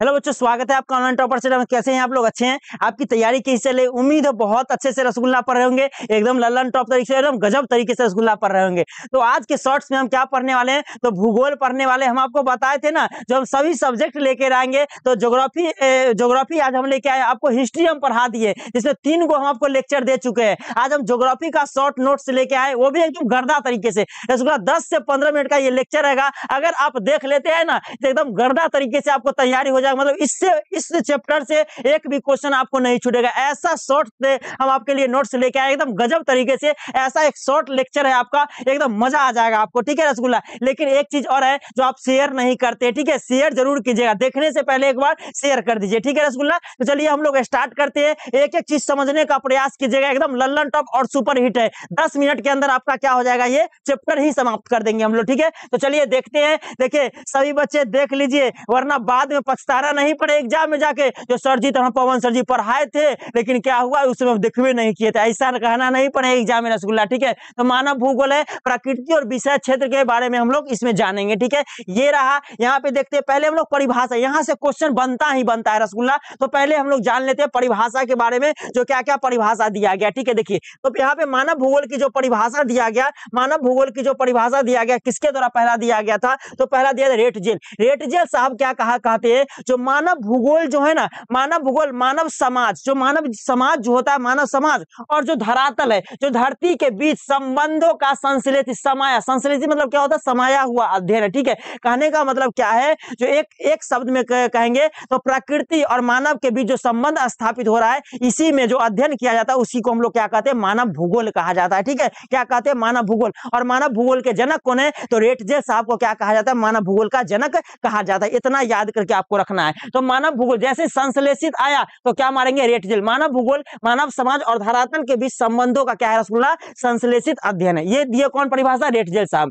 Hello बच्चों, स्वागत है आपका ऑनलाइन टॉपर चैनल में। कैसे हैं आप लोग? अच्छे हैं? आपकी तैयारी कैसी चले? उम्मीद है बहुत अच्छे से रसगुल्ला पढ़ रहे होंगे, एकदम लल्लन टॉप तरीके से, एकदम गजब तरीके से रसगुल्ला पढ़ रहे होंगे। तो आज के शॉर्ट्स में हम क्या पढ़ने वाले हैं? तो भूगोल पढ़ने वाले। हम आपको बताए थे ना, जो हम सभी सब्जेक्ट लेकर आएंगे। तो ज्योग्राफी आज हम लेके आए, आपको हिस्ट्री हम पढ़ा दिए, जिसमें 3 को हम आपको लेक्चर दे चुके हैं। आज हम ज्योग्राफी का शॉर्ट नोट्स लेके आए, वो भी एकदम गर्दा तरीके से। रसगुल्ला 10 से 15 मिनट का ये लेक्चर रहेगा। अगर आप देख लेते हैं ना, तो एकदम गर्दा तरीके से आपको तैयारी हो जाएगा। मतलब इस चैप्टर से एक भी क्वेश्चन आपको नहीं छूटेगा। ऐसा शॉर्ट से हम आपके लिए नोट्स लेके आए, एकदम गजब तरीके से। ऐसा एक शॉर्ट लेक्चर है आपका, एकदम मजा आ जाएगा आपको। ठीक है रसगुल्ला, लेकिन एक चीज और है जो आप शेयर नहीं करते। ठीक है, शेयर जरूर कीजिएगा, देखने से पहले एक बार शेयर कर दीजिए। ठीक है रसगुल्ला, तो चलिए हम लोग स्टार्ट करते हैं। एक एक चीज समझने का प्रयास कीजिएगा, एकदम लल्लन टॉप और सुपर हिट है। 10 मिनट के अंदर आपका क्या हो जाएगा, ये चैप्टर ही समाप्त कर देंगे हम लोग। ठीक है, तो चलिए देखते हैं। देखिए सभी बच्चे देख लीजिए, वरना बाद में पछताना नहीं पड़े एग्जाम में जाके, जो सर जी तो पवन सर जी पढ़ाए थे, लेकिन क्या हुआ उस समय दिखवे नहीं किए थे, ऐसा कहना नहीं पड़े एग्जाम में रसगुल्ला। ठीक है, तो मानव भूगोल है, प्रकृति और विषय क्षेत्र के बारे में हम लोग इसमें जानेंगे। ठीक है, ये रहा। यहाँ पे देखते हैं, पहले हम लोग परिभाषा, यहाँ से क्वेश्चन बनता ही बनता है रसगुल्ला। तो पहले हम लोग जान लेते हैं परिभाषा के बारे में, जो क्या क्या परिभाषा दिया गया। ठीक है, देखिए तो यहाँ पे मानव भूगोल की जो परिभाषा दिया गया, मानव भूगोल की जो परिभाषा दिया गया, किसके द्वारा पहला दिया गया था? तो पहला दिया था रेटजेल। रेटजेल साहब क्या कहते हैं, जो मानव भूगोल जो है ना, मानव भूगोल, मानव समाज, जो मानव समाज जो होता है, मानव समाज और जो धरातल है, जो धरती के बीच संबंधों का संश्लेषित संश्लेषित मतलब क्या होता है? समाया हुआ अध्ययन है। ठीक है, कहने का मतलब क्या है, जो एक शब्द में कहेंगे तो प्रकृति और मानव के बीच जो संबंध स्थापित हो रहा है, इसी में जो अध्ययन किया जाता है, उसी को हम लोग क्या कहते हैं? मानव भूगोल कहा जाता है। ठीक है, क्या कहते हैं? मानव भूगोल। और मानव भूगोल के जनक कौन है? तो रेटजेल साहब को क्या कहा जाता है? मानव भूगोल का जनक कहा जाता है। इतना याद करके आपको रखना है। तो मानव भूगोल जैसे संश्लेषित आया तो क्या मारेंगे? रेटजेल। मानव भूगोल, मानव समाज और धरातल के बीच संबंधों का क्या है रसगुल्ला? संश्लेषित अध्ययन है। ये दिए कौन परिभाषा? रेटजेल साहब।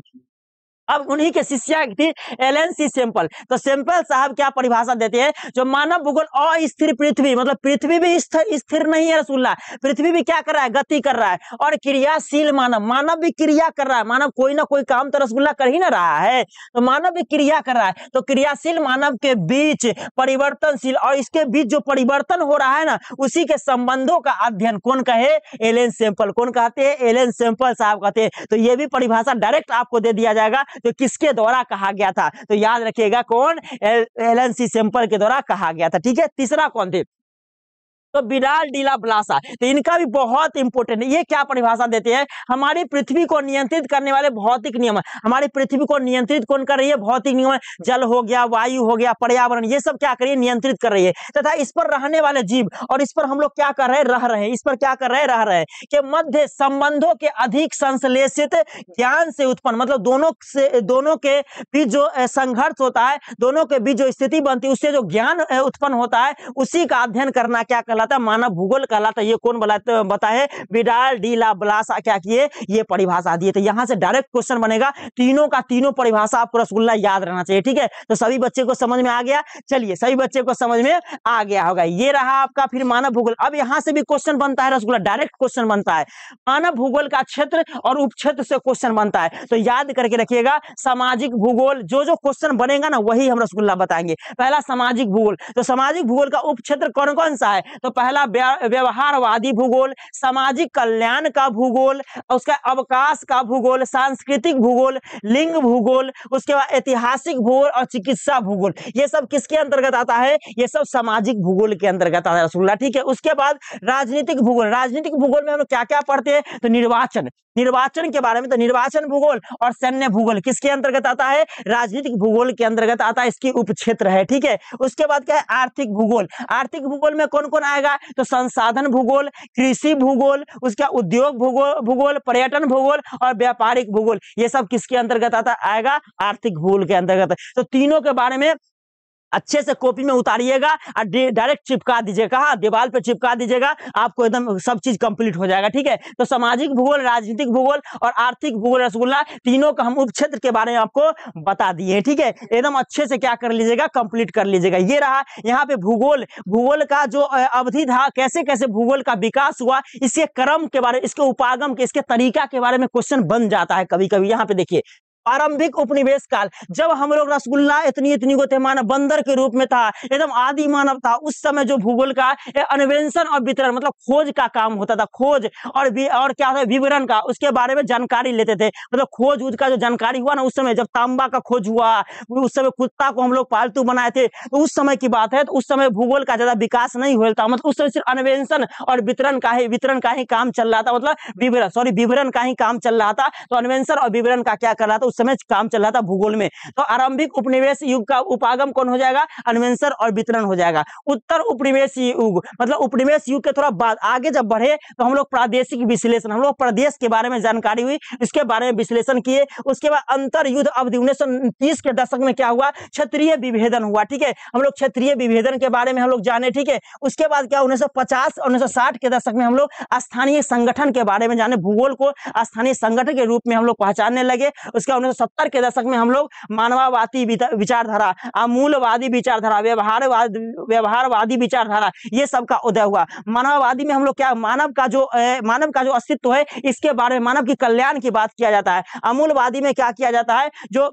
अब उन्हीं के शिष्या थी एलन सी सेम्पल। तो सेम्पल साहब क्या परिभाषा देते हैं, जो मानव भूगोल अस्थिर पृथ्वी, मतलब पृथ्वी भी स्थिर नहीं है रसगुल्ला, पृथ्वी भी क्या कर रहा है? गति कर रहा है। और क्रियाशील मानव, मानव भी क्रिया कर रहा है। मानव कोई ना कोई काम तो रसगुल्ला कर ही ना रहा है, तो मानव भी क्रिया कर रहा है। तो क्रियाशील मानव के बीच परिवर्तनशील, और इसके बीच जो परिवर्तन हो रहा है ना, उसी के संबंधों का अध्ययन कौन कहे? Ellen Semple. कौन कहते हैं? एलन सेम्पल साहब कहते हैं। तो ये भी परिभाषा डायरेक्ट आपको दे दिया जाएगा, तो किसके द्वारा कहा गया था? तो याद रखिएगा, कौन? एलन सी सेम्पल के द्वारा कहा गया था। ठीक है, तीसरा कौन थे? तो विडाल डी ला ब्लासा। तो इनका भी बहुत इंपॉर्टेंट है। ये क्या परिभाषा देते हैं? हमारी पृथ्वी को नियंत्रित करने वाले भौतिक नियम। हमारी पृथ्वी को नियंत्रित कौन कर रही है? भौतिक नियम। जल हो गया, वायु हो गया, पर्यावरण, ये सब क्या कर रही है? नियंत्रित कर रही है। तथा इस पर रहने वाले जीव, और इस पर हम लोग क्या कर रहे हैं? रह रहे हैं। इस पर क्या कर रहे हैं? रह रहे हैं। के मध्य संबंधों के अधिक संश्लेषित ज्ञान से उत्पन्न, मतलब दोनों के बीच जो संघर्ष होता है, दोनों के बीच जो स्थिति बनती है, उससे जो ज्ञान उत्पन्न होता है, उसी का अध्ययन करना क्या कहलाता है? मानव भूगोल कहलाता है। ये कौन बताए? विडाल डी ला ब्लासा क्या किए? ये परिभाषा दिए। तो यहां से डायरेक्ट क्वेश्चन बनेगा। तीनों का तीनों परिभाषा आपको रसगुल्ला याद रहना चाहिए। ठीक है, तो सभी बच्चे को समझ में आ गया? चलिए, सभी बच्चे को समझ में आ गया होगा। ये रहा आपका फिर मानव भूगोल। अब यहां से भी क्वेश्चन बनता है रसगुल्ला, डायरेक्ट क्वेश्चन बनता है। मानव भूगोल का क्षेत्र और उपक्षेत्र से क्वेश्चन बनता है। तो याद करके रखिएगा, सामाजिक भूगोल, जो क्वेश्चन बनेगा ना, वही हम रसगुल्ला बताएंगे। पहला सामाजिक भूगोल। तो सामाजिक भूगोल का उपक्षेत्र कौन कौन सा है? तो पहला व्यवहारवादी भूगोल, सामाजिक कल्याण का भूगोल, उसका अवकाश का भूगोल, सांस्कृतिक भूगोल, लिंग भूगोल, उसके बाद ऐतिहासिक भूगोल और चिकित्सा भूगोल। ये सब किसके अंतर्गत आता है? ये सब सामाजिक भूगोल के अंतर्गत आता है रसगुल्ला। ठीक है, उसके बाद राजनीतिक भूगोल। राजनीतिक भूगोल में हम क्या क्या पढ़ते हैं? तो निर्वाचन के बारे में। तो निर्वाचन भूगोल और सैन्य भूगोल किसके अंतर्गत आता है? राजनीतिक भूगोल के अंतर्गत आता है, इसकी उपक्षेत्र है। ठीक है, उसके बाद क्या है? आर्थिक भूगोल। आर्थिक भूगोल में कौन कौन आएगा? तो संसाधन भूगोल, कृषि भूगोल, उसका उद्योग भूगोल, पर्यटन भूगोल और व्यापारिक भूगोल। ये सब किसके अंतर्गत आएगा? आर्थिक भूगोल के अंतर्गत। तो तीनों के बारे में अच्छे से कॉपी में उतारिएगा और डायरेक्ट चिपका दीजिएगा। कहाँ? दीवार पे चिपका दीजिएगा, आपको एकदम सब चीज कंप्लीट हो जाएगा। ठीक है, तो सामाजिक भूगोल, राजनीतिक भूगोल और आर्थिक भूगोल रसगुल्ला, तीनों का हम उपक्षेत्र के बारे में आपको बता दिए। ठीक है, एकदम अच्छे से क्या कर लीजिएगा? कंप्लीट कर लीजिएगा। ये रहा यहाँ पे भूगोल का जो अवधि था, कैसे कैसे भूगोल का विकास हुआ, इसके क्रम के बारे में, इसके उपागम के, इसके तरीका के बारे में क्वेश्चन बन जाता है कभी कभी। यहाँ पे देखिए, आरंभिक उपनिवेश काल, जब हम लोग रसगुल्ला इतनी इतनी को थे, मानव बंदर के रूप में था, एकदम आदि मानव था, उस समय जो भूगोल का अन्वेषण और वितरण मतलब खोज का काम होता था, खोज और क्या था विवरण का, उसके बारे में जानकारी लेते थे। मतलब खोज का जो जानकारी हुआ ना उस समय, जब तांबा का खोज हुआ, उस समय कुत्ता को हम लोग पालतू बनाए थे, तो उस समय की बात है। तो उस समय भूगोल का ज्यादा विकास नहीं हुआ था, मतलब उस समय सिर्फ अन्वेषण और वितरण का ही काम चल रहा था, मतलब विवरण का ही काम चल रहा था। तो अन्वेषण और विवरण का क्या कर रहा था उस समय, काम चल रहा था भूगोल में। तो आरंभिक उपनिवेश युग का उपागम कौन हो जाएगा, अन्वेषण और वितरण हो जाएगा। उत्तर उपनिवेश युग मतलब उपनिवेश युग के थोड़ा बाद आगे जब बढ़े तो हम लोग प्रादेशिक विश्लेषण, हम लोग प्रदेश के बारे में जानकारी हुई, इसके बारे में विश्लेषण किए। उसके बाद अंतर युद्ध अवधि 1930 के दशक में क्या हुआ, क्षेत्रीय विभेदन हुआ। ठीक है, हम लोग क्षेत्रीय विभेदन के बारे में हम लोग जाने। ठीक है, उसके बाद क्या 1950 और 1960 के दशक में हम लोग स्थानीय संगठन के बारे में जाने, भूगोल को स्थानीय संगठन के रूप में हम लोग पहचानने लगे। उसके 1970 के दशक में हम लोग मानववादी विचारधारा, मूलवादी विचारधारा, व्यवहारवादी विचारधारा, ये सब का उदय हुआ। मानववादी में हम लोग क्या, मानव का जो अस्तित्व है इसके बारे में, मानव की कल्याण की बात किया जाता है। अमूलवादी में क्या किया जाता है, जो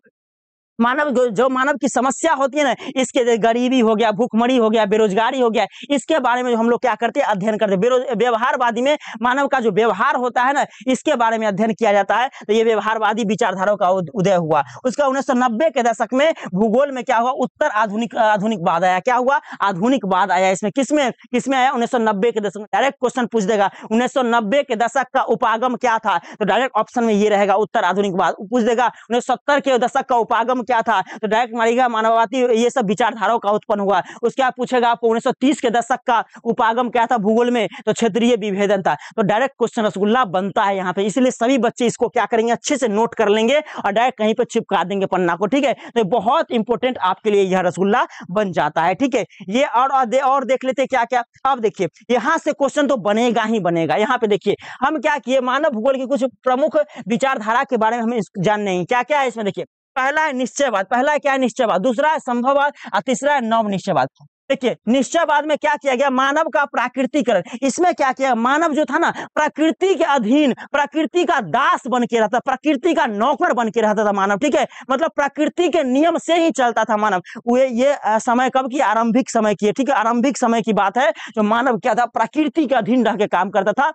मानव की समस्या होती है ना, इसके गरीबी हो गया, भूखमरी हो गया, बेरोजगारी हो गया, इसके बारे में हम लोग क्या करते हैं, अध्ययन करते हैं। व्यवहारवादी में मानव का जो व्यवहार होता है ना, इसके बारे में अध्ययन किया जाता है। तो ये व्यवहारवादी विचारधाराओं का उदय हुआ। उसका 1990 के दशक में भूगोल में क्या हुआ, उत्तर आधुनिकवाद आया। क्या हुआ, आधुनिकवाद आया। इसमें किसमें आया, 1990 के दशक में। डायरेक्ट क्वेश्चन पूछ देगा 1990 के दशक का उपागम क्या था, तो डायरेक्ट ऑप्शन में ये रहेगा, उत्तर आधुनिकवाद। पूछ देगा 1970 के दशक का उपागम क्या था, तो डायरेक्ट मारेगा मानववादी, ये सब विचारधाराओं का उत्पन्न हुआ। उसके बाद पूछेगा आपको 1930 के दशक का उपागम क्या था भूगोल में, तो क्षेत्रीय विभेदन था। तो डायरेक्ट क्वेश्चन रसगुल्ला बनता है यहाँ पे, इसलिए सभी बच्चे इसको क्या करेंगे, अच्छे से नोट कर लेंगे और डायरेक्ट कहीं पे चिपका देंगे पन्ना को। ठीक है, तो बहुत इंपॉर्टेंट आपके लिए यह रसगुल्ला बन जाता है। ठीक है, ये और देख लेते क्या क्या। अब देखिए यहाँ से क्वेश्चन तो बनेगा ही बनेगा। यहाँ पे देखिए हम क्या किए, मानव भूगोल की कुछ प्रमुख विचारधारा के बारे में हमें जानने हैं। क्या क्या है इसमें, देखिए पहला है निश्चयवाद, पहला क्या है निश्चयवाद, दूसरा है संभववाद और तीसरा है नव निश्चयवाद। देखिए निश्चयवाद में क्या किया गया, मानव का प्राकृतिकरण। इसमें क्या किया, मानव जो था ना प्रकृति के अधीन, प्रकृति का दास बन के रहता, प्रकृति का नौकर बन के रहता था मानव। ठीक है, मतलब प्रकृति के नियम से ही चलता था मानव। ये समय कब की, आरंभिक समय की है। ठीक है, आरंभिक समय की बात है, जो मानव क्या था, प्रकृति के अधीन रह के काम करता था।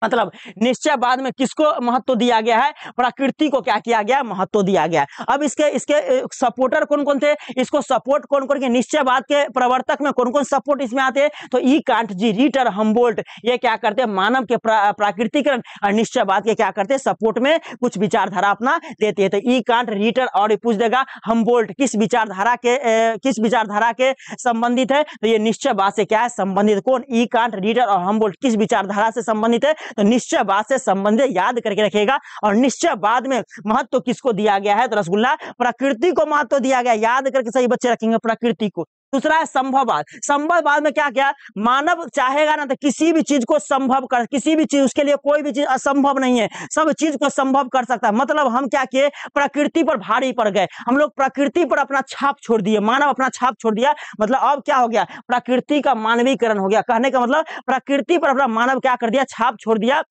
मतलब निश्चयवाद में किसको महत्व दिया गया है, प्रकृति को क्या किया गया, महत्व दिया गया। अब इसके सपोर्टर कौन कौन थे, इसको सपोर्ट कौन कौन के, निश्चयवाद के प्रवर्तक में कौन कौन सपोर्ट इसमें आते हैं, तो ई कांट जी, रीटर, हम्बोल्ट, ये क्या करते हैं, मानव के प्राकृतिकरण और निश्चयवाद के क्या करते हैं, सपोर्ट में कुछ विचारधारा अपना देते हैं। तो ई कांट, रीटर और पूछ देगा हम्बोल्ट किस विचारधारा के संबंधित है, तो ये निश्चयवाद से क्या है संबंधित। कौन, ई कांट, रीटर और हम्बोल्ट किस विचारधारा से संबंधित है, तो निश्चयवाद से संबंधित याद करके रखेगा। और निश्चयवाद में महत्व किसको दिया गया है, तो रसगुल्ला प्रकृति को महत्व दिया गया, याद करके सही बच्चे रखेंगे प्रकृति को। दूसरा है संभववाद। संभववाद में क्या क्या, मानव चाहेगा ना तो किसी भी चीज को संभव कर, किसी भी चीज, उसके लिए कोई भी चीज असंभव नहीं है, सब चीज को संभव कर सकता है। मतलब हम क्या किए, प्रकृति पर भारी पड़ गए, हम लोग प्रकृति पर अपना छाप छोड़ दिए, मानव अपना छाप छोड़ दिया। मतलब अब क्या हो गया, प्रकृति का मानवीकरण हो गया। कहने का मतलब प्रकृति पर अपना मानव क्या कर दिया, छाप छोड़ दिया।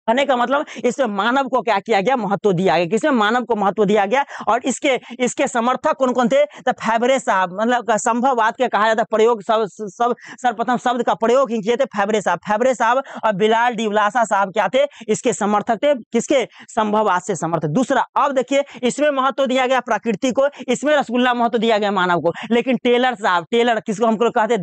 कहने का मतलब इसमें मानव को क्या किया गया, महत्व दिया गया। किसमें, मानव को महत्व दिया गया। और इसके समर्थक कौन कौन थे, तो फैबरे साहब, मतलब संभववाद के कहा जाता है प्रयोग, सर्वप्रथम शब्द का प्रयोग ही किए थे फैबरे साहब और बिलाल डिवलासा साहब क्या थे, इसके समर्थक थे। किसके, संभववाद से समर्थक। दूसरा, अब देखिए इसमें महत्व दिया गया प्रकृति को, इसमें रसगुल्ला महत्व दिया गया मानव को। लेकिन टेलर साहब, टेलर किसको हमको कहते हैं,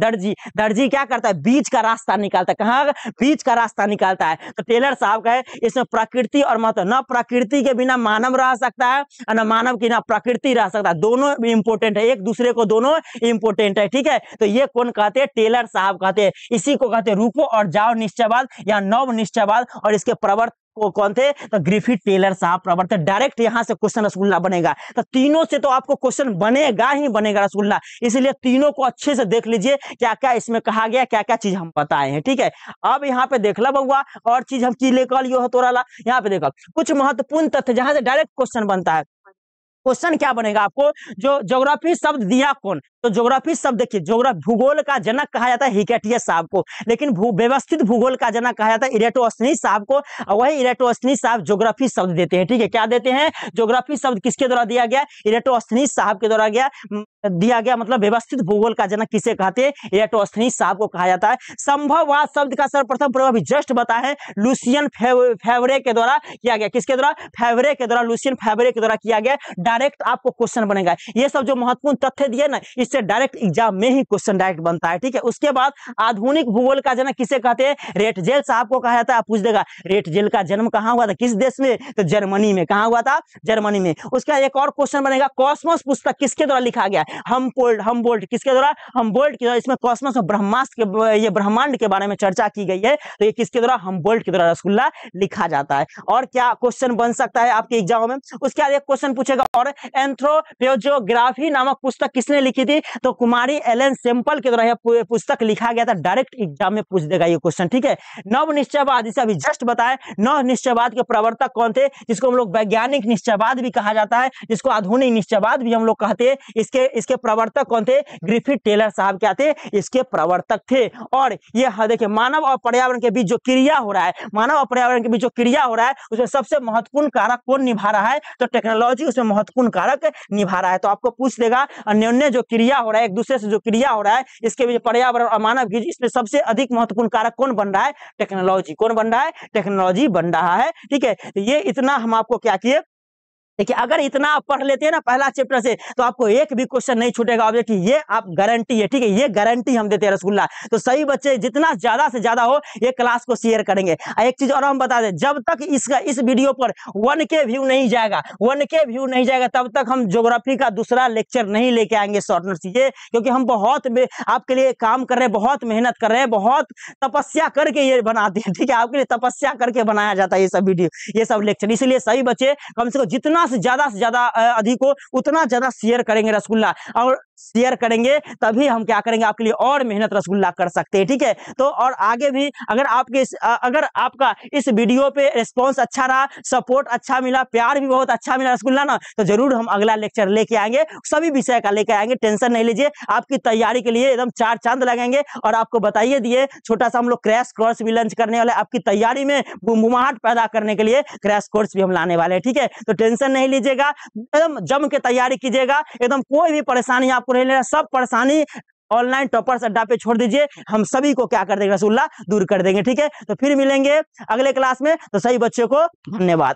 दर्जी क्या करता है, बीच का रास्ता निकालता है। कहाँ, बीच का रास्ता निकालता है। तो टेलर साहब इसमें प्रकृति और महत्व, न प्रकृति के बिना मानव रह सकता है और न मानव की ना प्रकृति रह सकता है, दोनों इंपोर्टेंट है, एक दूसरे को दोनों इंपोर्टेंट है। ठीक है, तो ये कौन कहते हैं, टेलर साहब कहते हैं। इसी को कहते हैं रुको और जाओ निश्चयवाद या नव निश्चयवाद। और इसके प्रवर्तक वो कौन थे, तो ग्रिफिथ टेलर साहब प्रवर्तक। डायरेक्ट यहां से क्वेश्चन रसगुल्ला बनेगा। तो तीनों से तो आपको क्वेश्चन बनेगा ही बनेगा रसगुल्ला, इसलिए तीनों को अच्छे से देख लीजिए क्या क्या इसमें कहा गया, क्या क्या चीज हम बताए हैं। ठीक है, अब यहाँ पे देख ला बउआ, और चीज हम की लेकर लियो हो तोरा ला। यहाँ पे देखो कुछ महत्वपूर्ण तथ्य जहां से डायरेक्ट क्वेश्चन बनता है। क्वेश्चन क्या बनेगा आपको, जो ज्योग्राफी शब्द दिया कौन, तो ज्योग्राफी शब्द देखिए, ज्योग्राफी भूगोल का जनक कहा जाता है हिकेटियस साहब को, लेकिन व्यवस्थित भूगोल का जनक कहा जाता है इरेटोस्थनीज साहब को, और वही इरेटोस्थनीज साहब ज्योग्राफी शब्द देते हैं। ठीक है, क्या देते हैं, ज्योग्राफी शब्द किसके द्वारा दिया गया, इरेटोस्थनीज साहब के द्वारा दिया गया, मतलब व्यवस्थित भूगोल का जनक किसे कहते हैं, इरेटोस्थनीज साहब को कहा जाता है। संभववाद शब्द का सर्वप्रथम प्रयोग अभी जस्ट बता है लुसियन फेवरे के द्वारा किया गया, किसके द्वारा, फेवरे के द्वारा, लुसियन फेवरे के द्वारा किया गया। डायरेक्ट आपको क्वेश्चन बनेगा, ये सब जो महत्वपूर्ण तथ्य दिए ना, इससे डायरेक्ट एग्जाम में ही क्वेश्चन डायरेक्ट बनता है। ठीक है, उसके बाद आधुनिक भूगोल का जनक किसे कहते हैं, रेटजेल साहब को कहा जाता है। पूछ देगा रेटजेल का जन्म कहां हुआ था, किस देश में, तो जर्मनी में। कहां हुआ था, जर्मनी में। उसके बाद एक और क्वेश्चन बनेगा, कॉस्मोस पुस्तक किसके द्वारा लिखा गया, हमबोल्ट किसके द्वारा, हमबोल्ट के द्वारा। इसमें कॉस्मोस और ब्रह्मास्त्र के, ये ब्रह्मांड के बारे में चर्चा की गई है, तो ये किसके द्वारा, हमबोल्ट के द्वारा रसगुल्ला लिखा जाता है। और क्या क्वेश्चन बन सकता है आपके एग्जाम में, उसके बाद एक क्वेश्चन पूछेगा, और एंथ्रोपोजियोग्राफी नामक पुस्तक किसने लिखी थी, तो कुमारी एलन सेम्पल के द्वारा यह पुस्तक लिखा गया था। डायरेक्ट एग्जाम में पूछ देगा ये क्वेश्चन। ठीक है, नव निश्चयवाद, जिसे अभी जस्ट बताए, नव निश्चयवाद के प्रवर्तक कौन थे, जिसको हम लोग वैज्ञानिक निश्चयवाद भी कहा जाता है, जिसको आधुनिक निश्चयवाद भी हम लोग कहते हैं। इसके प्रवर्तक कौन थे, ग्रिफिथ टेलर साहब क्या थे, इसके प्रवर्तक थे। और ये देखिए, मानव और पर्यावरण के बीच जो क्रिया हो रहा है, मानव और पर्यावरण के बीच जो क्रिया हो रहा है, उसमें सबसे महत्वपूर्ण कारक कौन निभा रहा है, तो टेक्नोलॉजी उसमें महत्वपूर्ण कारक निभा रहा है। तो आपको पूछ देगा, अन्योन्य जो क्रिया हो रहा है, एक दूसरे से जो क्रिया हो रहा है, इसके बीच पर्यावरण और मानव की, इसमें सबसे अधिक महत्वपूर्ण कारक कौन बन रहा है, टेक्नोलॉजी। कौन बन रहा है, टेक्नोलॉजी बन रहा है। ठीक है, ये इतना हम आपको क्या किए, देखिए अगर इतना आप पढ़ लेते हैं ना पहला चैप्टर से, तो आपको एक भी क्वेश्चन नहीं छूटेगा। अब देखिए ये आप गारंटी है, ठीक है, ये गारंटी हम देते हैं रसगुल्ला। तो सही बच्चे जितना ज्यादा से ज्यादा हो ये क्लास को शेयर करेंगे। एक चीज और हम बता दें, जब तक इस वीडियो पर 1K व्यू नहीं जाएगा, 1K व्यू नहीं जाएगा, तब तक हम ज्योग्राफी का दूसरा लेक्चर नहीं लेके आएंगे शॉर्ट नोट्स। ये क्योंकि हम बहुत आपके लिए काम कर रहे हैं, बहुत मेहनत कर रहे हैं, बहुत तपस्या करके ये बनाते हैं। ठीक है, आपके लिए तपस्या करके बनाया जाता है ये सब वीडियो, ये सब लेक्चर। इसलिए सही बच्चे कम से कम जितना से ज्यादा अधिक हो उतना ज्यादा शेयर करेंगे रसगुल्ला, और शेयर करेंगे तभी हम क्या करेंगे, आपके लिए और मेहनत रसगुल्ला कर सकते हैं। ठीक है, तो और आगे भी अगर आपका इस वीडियो पे रिस्पांस अच्छा रहा, सपोर्ट अच्छा मिला, प्यार भी बहुत अच्छा मिला रसगुल्ला ना, तो जरूर हम अगला लेक्चर लेके आएंगे, सभी विषय का लेके आएंगे। टेंशन नहीं लीजिए, आपकी तैयारी के लिए एकदम 4 चांद लगेंगे। और आपको बताइए दिए छोटा सा हम लोग क्रैश कोर्स भी लॉन्च करने वाले, आपकी तैयारी में बुमाहट पैदा करने के लिए क्रैश कोर्स भी हम लाने वाले हैं। ठीक है, तो टेंशन नहीं लीजिएगा, एकदम जम के तैयारी कीजिएगा, एकदम कोई भी परेशानी आपको नहीं लेना, सब परेशानी ऑनलाइन टॉपर्स अड्डा पे छोड़ दीजिए, हम सभी को क्या कर देंगे रसगुल्ला दूर कर देंगे। ठीक है, तो फिर मिलेंगे अगले क्लास में। तो सही बच्चों को धन्यवाद।